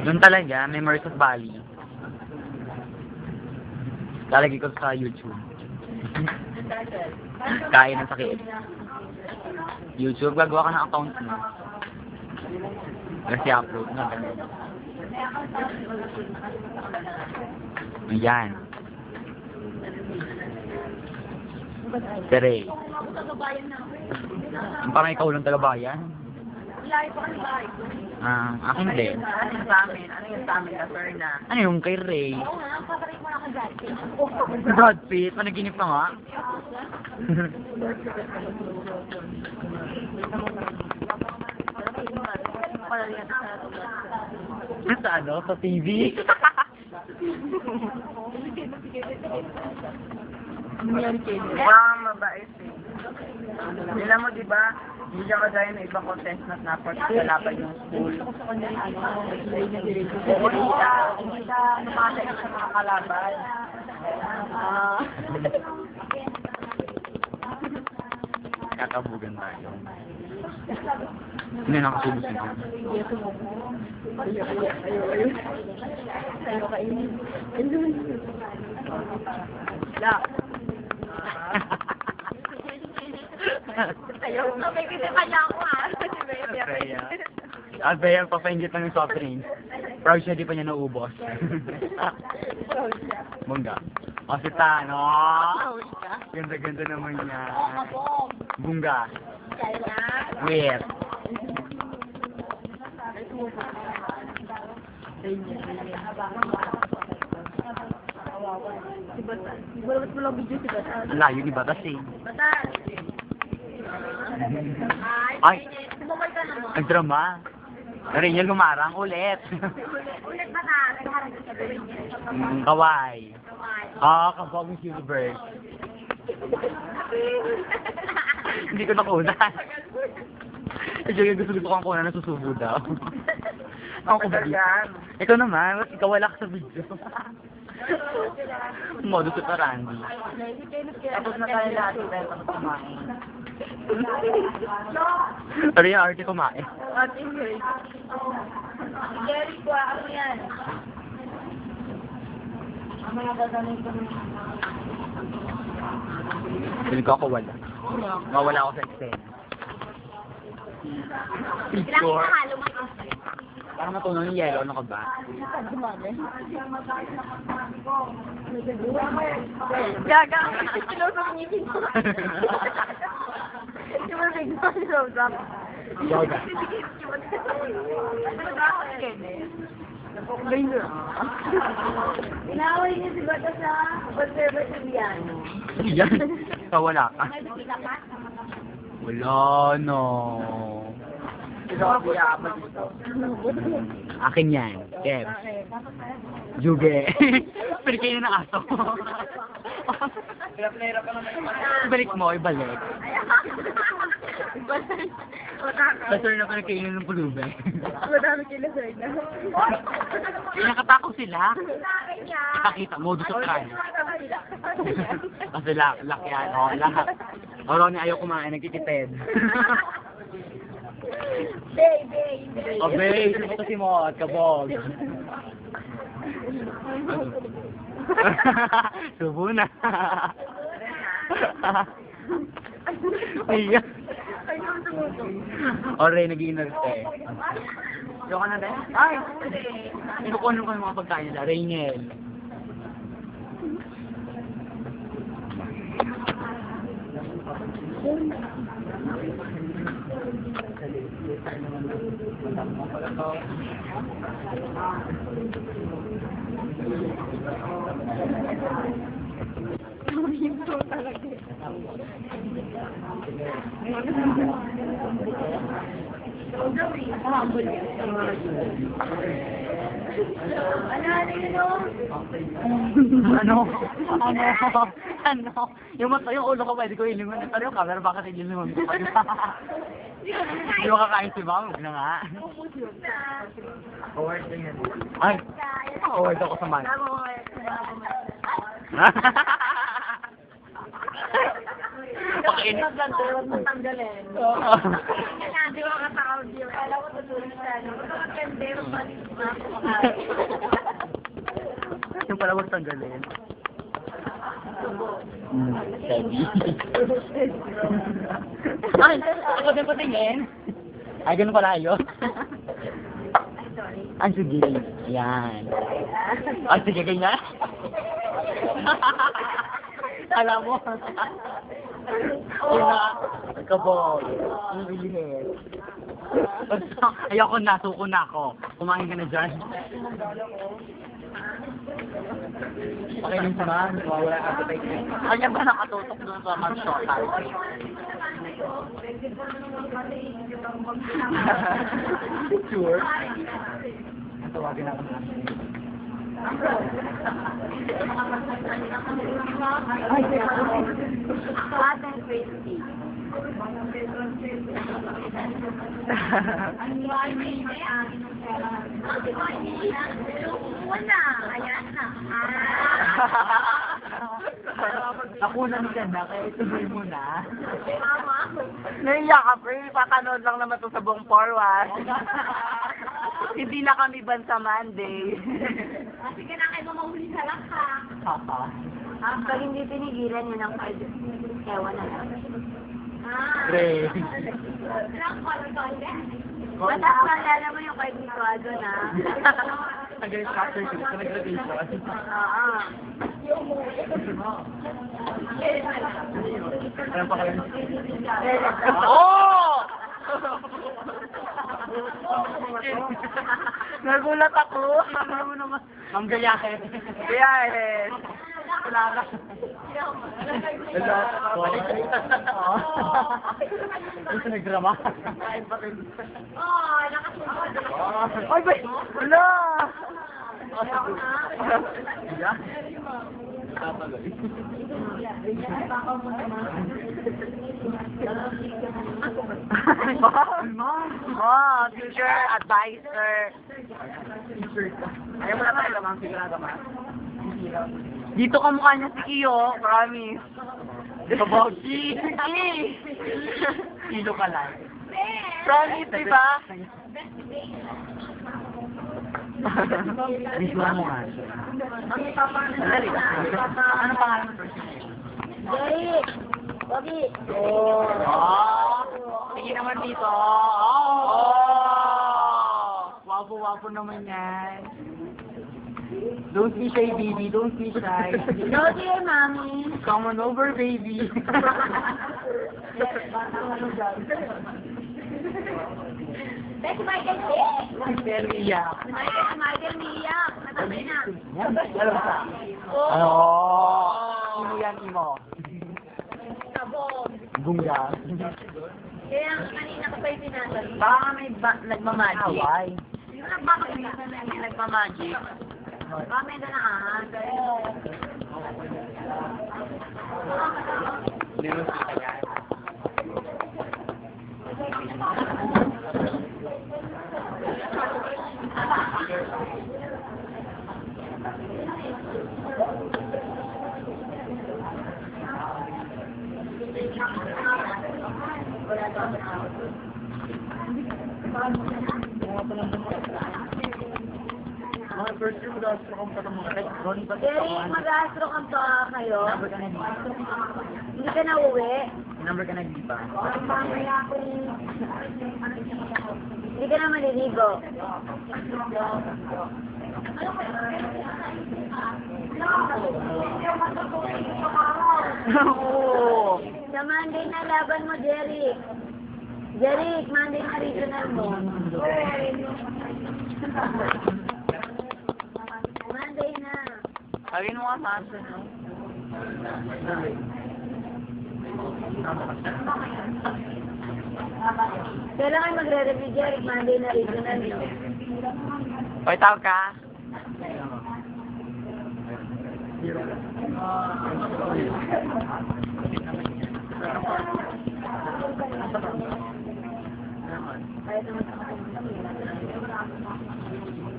Doon talaga, Memories of Bali. Lalagay ko sa YouTube. Kain ng sakit. YouTube, gagawa ka ng account mo. Kasi upload na. Ayan. Tere. Parang ikaw lang taga-bayan. Akin din. Ano yung sa amin? Ano yung sa amin na Ferna? Ano yung kay Ray? Brad Pitt, panaginip na nga. Sa ano? Sa TV? Mukhang mabait eh. Nila mo diba, hindi siya kagaya ng ibang contestant na pagkalaban yung school. Oo, hindi siya namatay sa mga kalaban. Kakabugan tayo. Hindi nakasubo siya. Ayaw na, may kasi kanya ako ha. Bea, papaingit lang yung soft drinks. Proud siya, di pa niya naubos. Bongga. O si Tano. Ganda-ganda naman niya. Bongga. Wait. Si Batas. Ba't mo lang video si Batas? Ang layo ni Batas eh. Batas! Ay! Sumukay ka naman. Nagdrama. Narinyal lumarang ulit. Ulit Batas. Nagharap ka sa gawin niya. Kaway. Kabog Miss Universe. Hindi ko nakunan. Kasi gusto kong kunan na susubo daw. Ako ba? Ikaw naman, ba't ikaw wala ka sa video? Modus operandi. Tapos na tayo lahat dahil pag kumain. Pero yung arte kumain. Ate Ingrid. Jerry ko, ako yan. Ang mga gagawin ko. Hindi ko ako wala. Mawala ako sa eksena. Picture. Halo mo yung Parang matunaw yung yellow, ano ka ba? Gaga. Sinusok niyo dito. Sinusok niyo sinusok. Yoga. Inaway niyo si Bata sa conservative yan. Yan. Wala ka. May bisita ka? Wala, no. Akin yan. Kev. Juge. Pinikain ng aso. Balik mo, ibalik. Kasur na pinikain ng pulube. Madami kila sir na. Nakatako sila. Ipakita, modus operandi. Kasi laki yan. O, lahat. O, Ronnie, ayaw kumain. Nagtitipid. Bay. O, babe. Sino ba si mo? At kabog. Subo na. Iya. O, Ray, nag-iinerte. Yung ka na din? Ay! Inukuha ko yung mga pagkain nila. Rainiel. Ano? Yung ulo ko pwede ko ilingon. Pero yung camera bakit ilingon ko? Hindi mo kakain si Ma'am. Huwag na nga. Award na yan. Ay! Award ako sa man. Napakain. Maganda yun, matanggalin. Oo. Hindi ko makatawag yun. Alam ko tutulong sa ano. Maganda yun, malis na. Yung pala huwag tanggalin. Steady. Ay, ako din patingin. Ay, ganun pala yun. Ay, sige. Yan. Ay, sige, ganyan. Alam mo. Kabog. Ang bilhin. Ayoko na, suko na ako. Kumain ka na dyan. Okay din naman, wala ka sa tayo. Kanya ba nakatutok doon sa mag-shota? Sure. Tawagin ako na. Hot and crispy. Wala, ayan na. Ako na maganda, kaya ituloy mo na. Mama. Naiyak ka, pre. Papanood lang naman to sa buong forward. Hindi na kami ban sa Monday. Sige na kayo mamahuli sa laka. Papa. Pag hindi tinigilan yun ang ewan na lang. Great. Batas nalala mo yung kay Bituado na. Against after ko, sa nag-graduation. Oo. Alam pa kayo? Oh! Nagulat ako. Ano naman? Ma'am Gayahin. Kaya eh. Wala ka. Wala. Ano sa nagdrama? Oh, nakasunod. Ay, ba? Wala! Oh, teacher, advisor. Ayaw mo na tayo lamang, sigurado ka. Dito ka mukha niya si Kiyo, promise. Kabogsi! Kilo ka lang. Promise, di ba? Visual mo nga. Dali. Ano pangalan mo? Jerry! Bobby! Oh. Sige naman dito. Oh! Wapo-wapo naman yan. Don't be shy, baby. Don't be shy. No, dear, mommy. Come on over, baby. Becky Michael, Pero iyak. Michael, niiyak. Natabi na. Ano ba? Ano? Imo yan, imo. Sabog. Bunga. Kaya kanina ko pa yung pinasal. Baka may nagmamagic. Away. Yung nagbakasya na May nagmamagic. baka may danaan. Mga first year, mag-astro kang pa ng mga Ronnie ba? Jerry, mag-astro kang pa kayo. Number ka na dito. Hindi ka na uwi. Number ka na dito. Hindi ka na maliligo. Oo. Sa Monday na laban mo, Jerry. Jerry, Monday na regional mo. Monday na. Sabihin mo nga sa akin, no? Kailan kayo magre-review, Jerry? Monday na regional mo. Hoy, tawag ka. Kahit naman sa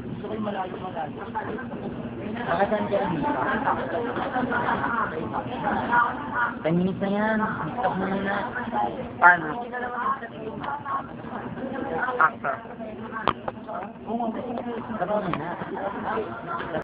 Gusto ko yung malayo-malayo. Nakasan ka lang dito. 10 minutes na yan. Stop mo muna. Paano? Actor. Stop mo muna.